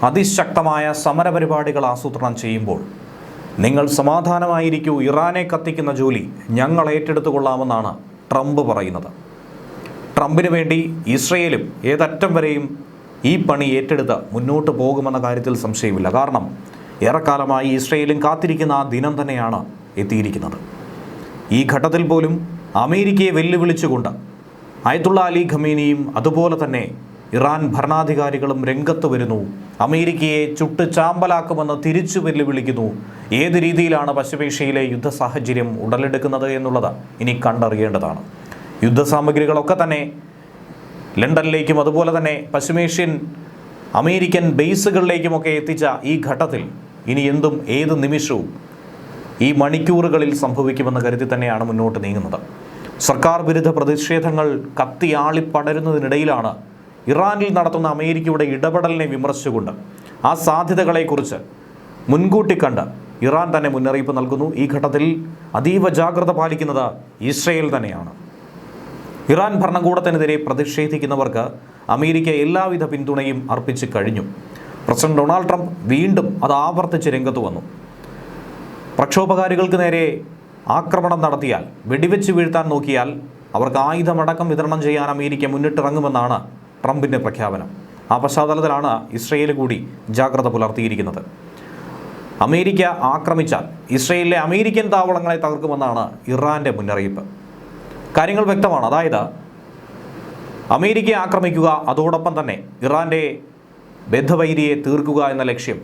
അതിശക്തമായ സമരപരിപാടികൾ ആസൂത്രണം ചെയ്യുമ്പോൾ നിങ്ങൾ സമാധാനമായിരിക്കൂ, ഇറാനെ കത്തിക്കുന്ന ജോലി ഞങ്ങൾ ഏറ്റെടുത്തുകൊള്ളാമെന്നാണ് ട്രംപ് പറയുന്നത്. ട്രംപിന് വേണ്ടി ഇസ്രയേലും ഏതറ്റം വരെയും ഈ പണി ഏറ്റെടുത്ത് മുന്നോട്ട് പോകുമെന്ന കാര്യത്തിൽ സംശയമില്ല. കാരണം ഏറെക്കാലമായി ഇസ്രയേലും കാത്തിരിക്കുന്ന ആ ദിനം തന്നെയാണ് എത്തിയിരിക്കുന്നത്. ഈ ഘട്ടത്തിൽ പോലും അമേരിക്കയെ വെല്ലുവിളിച്ചുകൊണ്ട് അയത്തുള്ള അലി ഖമീനിയും അതുപോലെ തന്നെ ഇറാൻ ഭരണാധികാരികളും രംഗത്ത് വരുന്നു. അമേരിക്കയെ ചുട്ട് ചാമ്പലാക്കുമെന്ന് തിരിച്ചു വെല്ലുവിളിക്കുന്നു. ഏത് രീതിയിലാണ് പശ്ചിമേഷ്യയിലെ യുദ്ധ സാഹചര്യം ഉടലെടുക്കുന്നത് എന്നുള്ളത് ഇനി കണ്ടറിയേണ്ടതാണ്. യുദ്ധസാമഗ്രികളൊക്കെ തന്നെ ലണ്ടനിലേക്കും അതുപോലെ തന്നെ പശ്ചിമേഷ്യൻ അമേരിക്കൻ ബേസുകളിലേക്കുമൊക്കെ എത്തിച്ച ഈ ഘട്ടത്തിൽ ഇനി എന്തും ഏത് നിമിഷവും ഈ മണിക്കൂറുകളിൽ സംഭവിക്കുമെന്ന് കരുതി തന്നെയാണ് മുന്നോട്ട് നീങ്ങുന്നത്. സർക്കാർ വിരുദ്ധ പ്രതിഷേധങ്ങൾ കത്തിയാളിപ്പടരുന്നതിനിടയിലാണ് ഇറാനിൽ നടത്തുന്ന അമേരിക്കയുടെ ഇടപെടലിനെ വിമർശിച്ചുകൊണ്ട് ആ സാധ്യതകളെക്കുറിച്ച് മുൻകൂട്ടി കണ്ട് ഇറാൻ തന്നെ മുന്നറിയിപ്പ് നൽകുന്നു. ഈ ഘട്ടത്തിൽ അതീവ ജാഗ്രത പാലിക്കുന്നത് ഇസ്രയേൽ തന്നെയാണ്. ഇറാൻ ഭരണകൂടത്തിനെതിരെ പ്രതിഷേധിക്കുന്നവർക്ക് അമേരിക്ക എല്ലാവിധ പിന്തുണയും അർപ്പിച്ച് കഴിഞ്ഞു. പ്രസിഡന്റ് ഡൊണാൾഡ് ട്രംപ് വീണ്ടും അത് ആവർത്തിച്ച് രംഗത്ത് വന്നു. പ്രക്ഷോഭകാരികൾക്ക് നേരെ ആക്രമണം നടത്തിയാൽ, വെടിവെച്ച് വീഴ്ത്താൻ നോക്കിയാൽ അവർക്ക് ആയുധമടക്കം വിതരണം ചെയ്യാൻ അമേരിക്ക മുന്നിട്ടിറങ്ങുമെന്നാണ് ട്രംപിൻ്റെ പ്രഖ്യാപനം. ആ പശ്ചാത്തലത്തിലാണ് ഇസ്രയേൽ കൂടി ജാഗ്രത പുലർത്തിയിരിക്കുന്നത്. അമേരിക്ക ആക്രമിച്ചാൽ ഇസ്രയേലിലെ അമേരിക്കൻ താവളങ്ങളെ തകർക്കുമെന്നാണ് ഇറാൻ്റെ മുന്നറിയിപ്പ്. കാര്യങ്ങൾ വ്യക്തമാണ്. അതായത് അമേരിക്കയെ ആക്രമിക്കുക, അതോടൊപ്പം തന്നെ ഇറാൻ്റെ ബദ്ധവൈരിയെ തീർക്കുക എന്ന ലക്ഷ്യം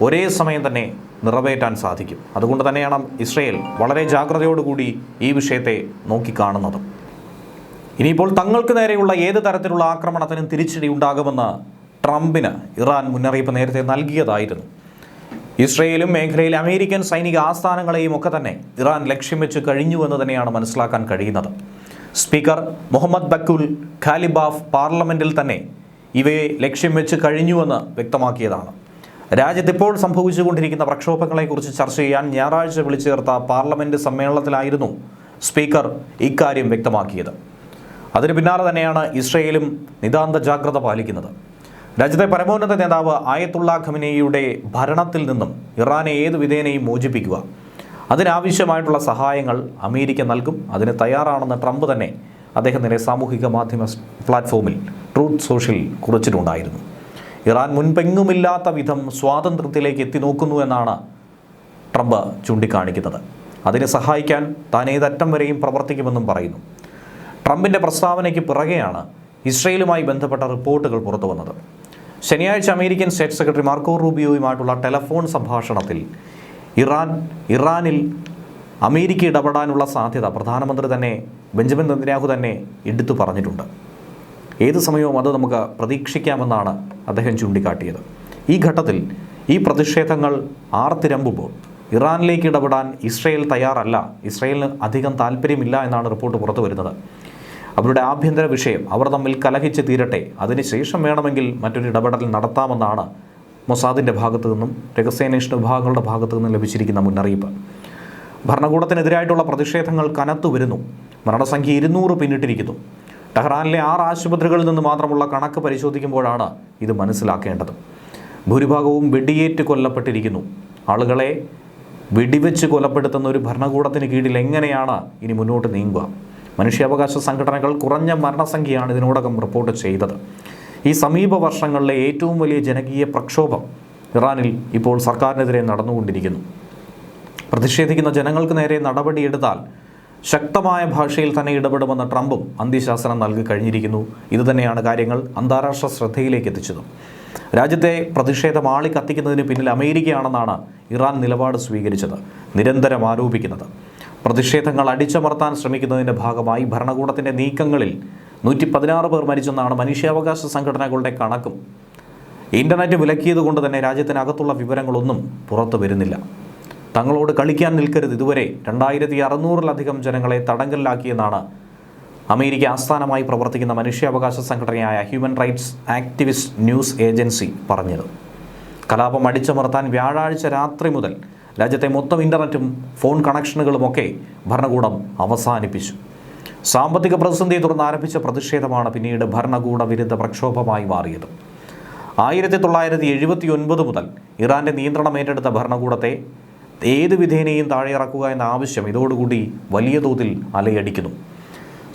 ഒരേ സമയം തന്നെ നിറവേറ്റാൻ സാധിക്കും. അതുകൊണ്ട് തന്നെയാണ് ഇസ്രയേൽ വളരെ ജാഗ്രതയോടുകൂടി ഈ വിഷയത്തെ നോക്കിക്കാണുന്നത്. ഇനിയിപ്പോൾ തങ്ങൾക്ക് നേരെയുള്ള ഏത് തരത്തിലുള്ള ആക്രമണത്തിനും തിരിച്ചടി ഉണ്ടാകുമെന്ന് ട്രംപിന് ഇറാൻ മുന്നറിയിപ്പ് നേരത്തെ നൽകിയതായിരുന്നു. ഇസ്രയേലും മേഖലയിലെ അമേരിക്കൻ സൈനിക ആസ്ഥാനങ്ങളെയും ഒക്കെ തന്നെ ഇറാൻ ലക്ഷ്യം വെച്ച് കഴിഞ്ഞുവെന്ന് തന്നെയാണ് മനസ്സിലാക്കാൻ കഴിയുന്നത്. സ്പീക്കർ മുഹമ്മദ് ബക്കുൽ ഖാലിബാഫ് പാർലമെൻറ്റിൽ തന്നെ ഇവയെ ലക്ഷ്യം വെച്ച് കഴിഞ്ഞുവെന്ന് വ്യക്തമാക്കിയതാണ്. രാജ്യത്തിപ്പോൾ സംഭവിച്ചുകൊണ്ടിരിക്കുന്ന പ്രക്ഷോഭങ്ങളെക്കുറിച്ച് ചർച്ച ചെയ്യാൻ ഞായറാഴ്ച വിളിച്ചു ചേർത്ത പാർലമെൻറ്റ് സമ്മേളനത്തിലായിരുന്നു സ്പീക്കർ ഇക്കാര്യം വ്യക്തമാക്കിയത്. അതിന് പിന്നാലെ തന്നെയാണ് ഇസ്രയേലും നിതാന്ത ജാഗ്രത പാലിക്കുന്നത്. രാജ്യത്തെ പരമോന്നത നേതാവ് ആയത്തുള്ള ഖമനേയിയുടെ ഭരണത്തിൽ നിന്നും ഇറാനെ ഏത് വിധേനയും മോചിപ്പിക്കുക, അതിനാവശ്യമായിട്ടുള്ള സഹായങ്ങൾ അമേരിക്ക നൽകും, അതിന് തയ്യാറാണെന്ന് ട്രംപ് തന്നെ അദ്ദേഹത്തിൻ്റെ സാമൂഹിക മാധ്യമ പ്ലാറ്റ്ഫോമിൽ ട്രൂത്ത് സോഷ്യൽ കുറിച്ചിട്ടുണ്ടായിരുന്നു. ഇറാൻ മുൻപെങ്ങുമില്ലാത്ത വിധം സ്വാതന്ത്ര്യത്തിലേക്ക് എത്തി നോക്കുന്നു എന്നാണ് ട്രംപ് ചൂണ്ടിക്കാണിക്കുന്നത്. അതിനെ സഹായിക്കാൻ താൻ ഏതറ്റം വരെയും പ്രവർത്തിക്കുമെന്നും പറയുന്നു. ട്രംപിൻ്റെ പ്രസ്താവനയ്ക്ക് പിറകെയാണ് ഇസ്രയേലുമായി ബന്ധപ്പെട്ട റിപ്പോർട്ടുകൾ പുറത്തു വന്നത്. ശനിയാഴ്ച അമേരിക്കൻ സ്റ്റേറ്റ് സെക്രട്ടറി മാർക്കോ റൂബിയോയുമായിട്ടുള്ള ടെലഫോൺ സംഭാഷണത്തിൽ ഇറാനിൽ അമേരിക്ക ഇടപെടാനുള്ള സാധ്യത പ്രധാനമന്ത്രി തന്നെ ബെഞ്ചമിൻ നെതന്യാഹു തന്നെ എടുത്തു പറഞ്ഞിട്ടുണ്ട്. ഏത് സമയവും അത് നമുക്ക് പ്രതീക്ഷിക്കാമെന്നാണ് അദ്ദേഹം ചൂണ്ടിക്കാട്ടിയത്. ഈ ഘട്ടത്തിൽ ഈ പ്രതിഷേധങ്ങൾ ആർത്തിരമ്പുമ്പോൾ ഇറാനിലേക്ക് ഇടപെടാൻ ഇസ്രയേൽ തയ്യാറല്ല, ഇസ്രയേലിന് അധികം താല്പര്യമില്ല എന്നാണ് റിപ്പോർട്ട് പുറത്തു വരുന്നത്. അവരുടെ ആഭ്യന്തര വിഷയം അവർ തമ്മിൽ കലഹിച്ച് തീരട്ടെ, അതിനുശേഷം വേണമെങ്കിൽ മറ്റൊരു ഇടപെടൽ നടത്താമെന്നാണ് മൊസാദിൻ്റെ ഭാഗത്തു നിന്നും രഹസ്യാന്വേഷണ വിഭാഗങ്ങളുടെ ഭാഗത്തു നിന്നും ലഭിച്ചിരിക്കുന്ന മുന്നറിയിപ്പ്. ഭരണകൂടത്തിനെതിരായിട്ടുള്ള പ്രതിഷേധങ്ങൾ കനത്തു വരുന്നു. മരണസംഖ്യ 200 പിന്നിട്ടിരിക്കുന്നു. ടെഹ്റാനിലെ 6 ആശുപത്രികളിൽ നിന്ന് മാത്രമുള്ള കണക്ക് പരിശോധിക്കുമ്പോഴാണ് ഇത് മനസ്സിലാക്കേണ്ടത്. ഭൂരിഭാഗവും വെടിയേറ്റ് കൊല്ലപ്പെട്ടിരിക്കുന്നു. ആളുകളെ വെടിവെച്ച് കൊലപ്പെടുത്തുന്ന ഒരു ഭരണകൂടത്തിന് കീഴിൽ എങ്ങനെയാണ് ഇനി മുന്നോട്ട് നീങ്ങുക? മനുഷ്യാവകാശ സംഘടനകൾ കുറഞ്ഞ മരണസംഖ്യയാണ് ഇതിനോടകം റിപ്പോർട്ട് ചെയ്തത്. ഈ സമീപ വർഷങ്ങളിലെ ഏറ്റവും വലിയ ജനകീയ പ്രക്ഷോഭം ഇറാനിൽ ഇപ്പോൾ സർക്കാരിനെതിരെ നടന്നുകൊണ്ടിരിക്കുന്നു. പ്രതിഷേധിക്കുന്ന ജനങ്ങൾക്ക് നേരെ നടപടിയെടുത്താൽ ശക്തമായ ഭാഷയിൽ തന്നെ ഇടപെടുമെന്ന് ട്രംപും അന്ത്യശാസനം നൽകി കഴിഞ്ഞിരിക്കുന്നു. ഇതുതന്നെയാണ് കാര്യങ്ങൾ അന്താരാഷ്ട്ര ശ്രദ്ധയിലേക്ക് എത്തിച്ചത്. രാജ്യത്തെ പ്രതിഷേധം ആളിക്കത്തിക്കുന്നതിന് പിന്നിൽ അമേരിക്കയാണെന്നാണ് ഇറാൻ നിലപാട് സ്വീകരിച്ചത്, നിരന്തരം ആരോപിക്കുന്നത്. പ്രതിഷേധങ്ങൾ അടിച്ചമർത്താൻ ശ്രമിക്കുന്നതിൻ്റെ ഭാഗമായി ഭരണകൂടത്തിൻ്റെ നീക്കങ്ങളിൽ 116 പേർ മരിച്ചെന്നാണ് മനുഷ്യാവകാശ സംഘടനകളുടെ കണക്കും. ഇൻ്റർനെറ്റ് വിലക്കിയത് കൊണ്ട് തന്നെ രാജ്യത്തിനകത്തുള്ള വിവരങ്ങളൊന്നും പുറത്തു വരുന്നില്ല. തങ്ങളോട് കളിക്കാൻ നിൽക്കരുത്, ഇതുവരെ 2600-ലധികം ജനങ്ങളെ തടങ്കലിലാക്കിയെന്നാണ് അമേരിക്ക ആസ്ഥാനമായി പ്രവർത്തിക്കുന്ന മനുഷ്യാവകാശ സംഘടനയായ human rights activist news agency പറഞ്ഞത്. കലാപം അടിച്ചമർത്താൻ വ്യാഴാഴ്ച രാത്രി മുതൽ രാജ്യത്തെ മൊത്തം ഇൻ്റർനെറ്റും ഫോൺ കണക്ഷനുകളുമൊക്കെ ഭരണകൂടം അവസാനിപ്പിച്ചു. സാമ്പത്തിക പ്രതിസന്ധിയെ തുടർന്ന് ആരംഭിച്ച പ്രതിഷേധമാണ് പിന്നീട് ഭരണകൂട വിരുദ്ധ പ്രക്ഷോഭമായി മാറിയത്. 1979 മുതൽ ഇറാന്റെ നിയന്ത്രണം ഏറ്റെടുത്ത ഭരണകൂടത്തെ ഏത് വിധേനയും താഴെ ഇറക്കുക എന്ന ആവശ്യം ഇതോടുകൂടി വലിയ തോതിൽ അലയടിക്കുന്നു.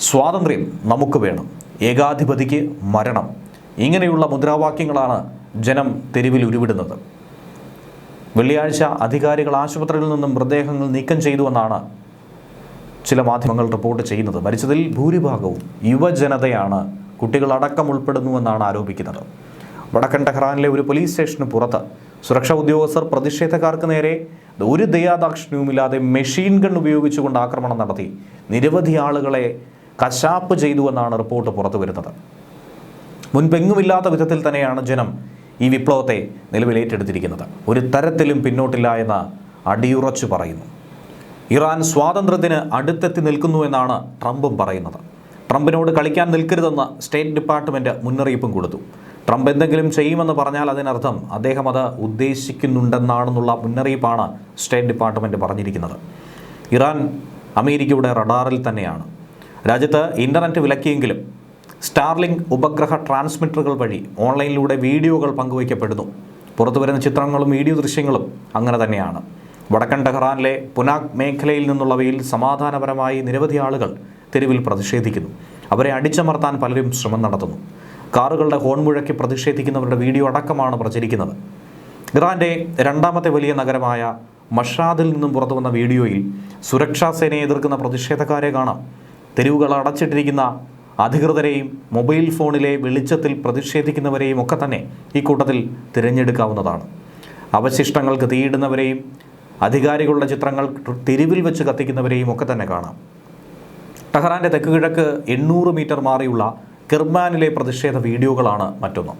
സ്വാതന്ത്ര്യം നമുക്ക് വേണം, ഏകാധിപതിക്ക് മരണം, ഇങ്ങനെയുള്ള മുദ്രാവാക്യങ്ങളാണ് ജനം തെരുവിൽ ഉരുവിടുന്നത്. വെള്ളിയാഴ്ച അധികാരികൾ ആശുപത്രിയിൽ നിന്നും മൃതദേഹങ്ങൾ നീക്കം ചെയ്തുവെന്നാണ് ചില മാധ്യമങ്ങൾ റിപ്പോർട്ട് ചെയ്യുന്നത്. മരിച്ചതിൽ ഭൂരിഭാഗവും യുവജനതയാണ്, കുട്ടികളടക്കം ഉൾപ്പെടുന്നുവെന്നാണ് ആരോപിക്കുന്നത്. വടക്കൻ ടെഹ്റാനിലെ ഒരു പോലീസ് സ്റ്റേഷന് പുറത്ത് സുരക്ഷാ ഉദ്യോഗസ്ഥർ പ്രതിഷേധക്കാർക്ക് നേരെ ഒരു ദയാദാക്ഷിണ്യവുമില്ലാതെ മെഷീൻ ഗൺ ഉപയോഗിച്ചുകൊണ്ട് ആക്രമണം നടത്തി നിരവധി ആളുകളെ കശാപ്പ് ചെയ്തുവെന്നാണ് റിപ്പോർട്ട് പുറത്തു വരുന്നത്. മുൻപെങ്ങുമില്ലാത്ത വിധത്തിൽ തന്നെയാണ് ജനം ഈ വിപ്ലവത്തെ നിലവിലേറ്റെടുത്തിരിക്കുന്നത്. ഒരു തരത്തിലും പിന്നോട്ടില്ല എന്ന് അടിയുറച്ചു പറയുന്നു. ഇറാൻ സ്വാതന്ത്ര്യത്തിന് അടുത്തെത്തി നിൽക്കുന്നു എന്നാണ് ട്രംപും പറയുന്നത്. ട്രംപിനോട് കളിക്കാൻ നിൽക്കരുതെന്ന് സ്റ്റേറ്റ് ഡിപ്പാർട്ട്മെൻറ്റ് മുന്നറിയിപ്പും കൊടുത്തു. ട്രംപ് എന്തെങ്കിലും ചെയ്യുമെന്ന് പറഞ്ഞാൽ അതിനർത്ഥം അദ്ദേഹം അത് ഉദ്ദേശിക്കുന്നുണ്ടെന്നാണെന്നുള്ള മുന്നറിയിപ്പാണ് സ്റ്റേറ്റ് ഡിപ്പാർട്ട്മെൻറ്റ് പറഞ്ഞിരിക്കുന്നത്. ഇറാൻ അമേരിക്കയുടെ റഡാറിൽ തന്നെയാണ്. രാജ്യത്ത് ഇൻ്റർനെറ്റ് വിലക്കിയെങ്കിലും സ്റ്റാർലിങ്ക് ഉപഗ്രഹ ട്രാൻസ്മിറ്ററുകൾ വഴി ഓൺലൈനിലൂടെ വീഡിയോകൾ പങ്കുവയ്ക്കപ്പെടുന്നു. പുറത്തു വരുന്ന ചിത്രങ്ങളും വീഡിയോ ദൃശ്യങ്ങളും അങ്ങനെ തന്നെയാണ്. വടക്കൻ ടെഹ്റാനിലെ പുനാക് മേഖലയിൽ നിന്നുള്ളവയിൽ സമാധാനപരമായി നിരവധി ആളുകൾ തെരുവിൽ പ്രതിഷേധിക്കുന്നു. അവരെ അടിച്ചമർത്താൻ പലരും ശ്രമം നടത്തുന്നു. കാറുകളുടെ ഹോൺ മുഴക്കി പ്രതിഷേധിക്കുന്നവരുടെ വീഡിയോ അടക്കമാണ് പ്രചരിക്കുന്നത്. ഇറാൻ്റെ രണ്ടാമത്തെ വലിയ നഗരമായ മഷാദിൽ നിന്നും പുറത്തു വന്ന വീഡിയോയിൽ സുരക്ഷാ സേനയെ എതിർക്കുന്ന പ്രതിഷേധക്കാരെ കാണാം. തെരുവുകൾ അടച്ചിട്ടിരിക്കുന്ന അധികൃതരെയും മൊബൈൽ ഫോണിലെ വെളിച്ചത്തിൽ പ്രതിഷേധിക്കുന്നവരെയും ഒക്കെ തന്നെ ഈ കൂട്ടത്തിൽ തിരഞ്ഞെടുക്കാവുന്നതാണ്. അവശിഷ്ടങ്ങൾക്ക് തീയിടുന്നവരെയും അധികാരികളുടെ ചിത്രങ്ങൾ തെരുവിൽ വെച്ച് കത്തിക്കുന്നവരെയും ഒക്കെ തന്നെ കാണാം. ടെഹ്റാൻ്റെ തെക്ക് കിഴക്ക് 800 മീറ്റർ മാറിയുള്ള കിർമാനിലെ പ്രതിഷേധ വീഡിയോകളാണ് മറ്റൊന്ന്.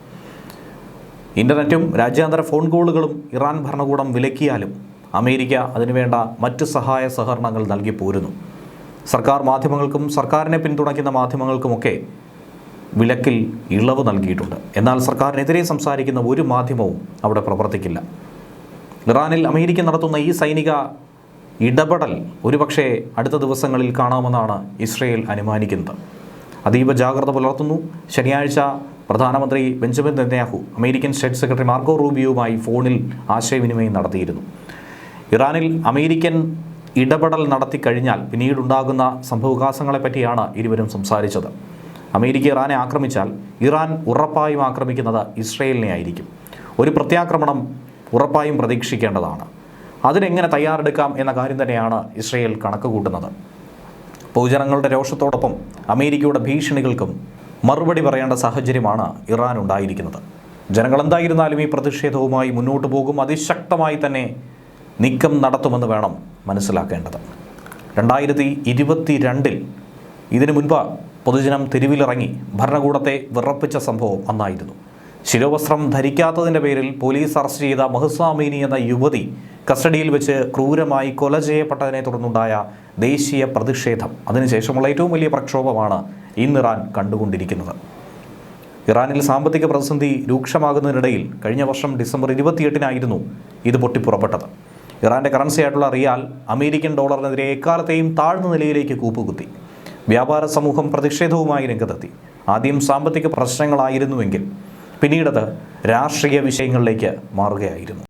ഇൻ്റർനെറ്റും രാജ്യാന്തര ഫോൺ കോളുകളും ഇറാൻ ഭരണകൂടം വിലക്കിയാലും അമേരിക്ക അതിനുവേണ്ട മറ്റ് സഹായ സഹകരണങ്ങൾ നൽകി പോരുന്നു. സർക്കാർ മാധ്യമങ്ങൾക്കും സർക്കാരിനെ പിന്തുണയ്ക്കുന്ന മാധ്യമങ്ങൾക്കുമൊക്കെ വിലക്കിൽ ഇളവ് നൽകിയിട്ടുണ്ട്. എന്നാൽ സർക്കാരിനെതിരെ സംസാരിക്കുന്ന ഒരു മാധ്യമവും അവിടെ പ്രവർത്തിക്കില്ല. ഇറാനിൽ അമേരിക്ക നടത്തുന്ന ഈ സൈനിക ഇടപെടൽ ഒരുപക്ഷെ അടുത്ത ദിവസങ്ങളിൽ കാണാമെന്നാണ് ഇസ്രയേൽ അനുമാനിക്കുന്നത്. അതീവ ജാഗ്രത പുലർത്തുന്നു. ശനിയാഴ്ച പ്രധാനമന്ത്രി Benjamin Netanyahu American state secretary Marco റൂബിയോയുമായി ഫോണിൽ ആശയവിനിമയം നടത്തിയിരുന്നു. ഇറാനിൽ അമേരിക്കൻ ഇടപെടൽ നടത്തിക്കഴിഞ്ഞാൽ പിന്നീടുണ്ടാകുന്ന സംഭവവികാസങ്ങളെപ്പറ്റിയാണ് ഇരുവരും സംസാരിച്ചത്. അമേരിക്ക ഇറാനെ ആക്രമിച്ചാൽ ഇറാൻ ഉറപ്പായും ആക്രമിക്കുന്നത് ഇസ്രയേലിനെ ആയിരിക്കും. ഒരു പ്രത്യാക്രമണം ഉറപ്പായും പ്രതീക്ഷിക്കേണ്ടതാണ്. അതിനെങ്ങനെ തയ്യാറെടുക്കാം എന്ന കാര്യം തന്നെയാണ് ഇസ്രയേൽ കണക്ക് കൂട്ടുന്നത്. പൊതുജനങ്ങളുടെ രോഷത്തോടൊപ്പം അമേരിക്കയുടെ ഭീഷണികൾക്കും മറുപടി പറയേണ്ട സാഹചര്യമാണ് ഇറാൻ ഉണ്ടായിരിക്കുന്നത്. ജനങ്ങൾ എന്തായിരുന്നാലും ഈ പ്രതിഷേധവുമായി മുന്നോട്ട് പോകും. അതിശക്തമായി തന്നെ നീക്കം നടത്തുമെന്ന് വേണം മനസ്സിലാക്കേണ്ടത്. 2022 ഇതിനു മുൻപ് പൊതുജനം തെരുവിലിറങ്ങി ഭരണകൂടത്തെ വിറപ്പിച്ച സംഭവം അന്നായിരുന്നു. ശിരോവസ്ത്രം ധരിക്കാത്തതിൻ്റെ പേരിൽ പോലീസ് അറസ്റ്റ് ചെയ്ത മഹ്സ അമീനി എന്ന യുവതി കസ്റ്റഡിയിൽ വെച്ച് ക്രൂരമായി കൊല ചെയ്യപ്പെട്ടതിനെ തുടർന്നുണ്ടായ ദേശീയ പ്രതിഷേധം, അതിനുശേഷമുള്ള ഏറ്റവും വലിയ പ്രക്ഷോഭമാണ് ഇന്ന് ഇറാൻ കണ്ടുകൊണ്ടിരിക്കുന്നത്. ഇറാനിൽ സാമ്പത്തിക പ്രതിസന്ധി രൂക്ഷമാകുന്നതിനിടയിൽ കഴിഞ്ഞ വർഷം ഡിസംബർ 28 ഇത് പൊട്ടിപ്പുറപ്പെട്ടത്. ഇറാൻ്റെ കറൻസിയായിട്ടുള്ള റിയാൽ അമേരിക്കൻ ഡോളറിനെതിരെ എക്കാലത്തെയും താഴ്ന്ന നിലയിലേക്ക് കൂപ്പുകുത്തി. വ്യാപാര സമൂഹം പ്രതിഷേധവുമായി രംഗത്തെത്തി. ആദ്യം സാമ്പത്തിക പ്രശ്നങ്ങളായിരുന്നുവെങ്കിൽ പിന്നീടത് രാഷ്ട്രീയ വിഷയങ്ങളിലേക്ക് മാറുകയായിരുന്നു.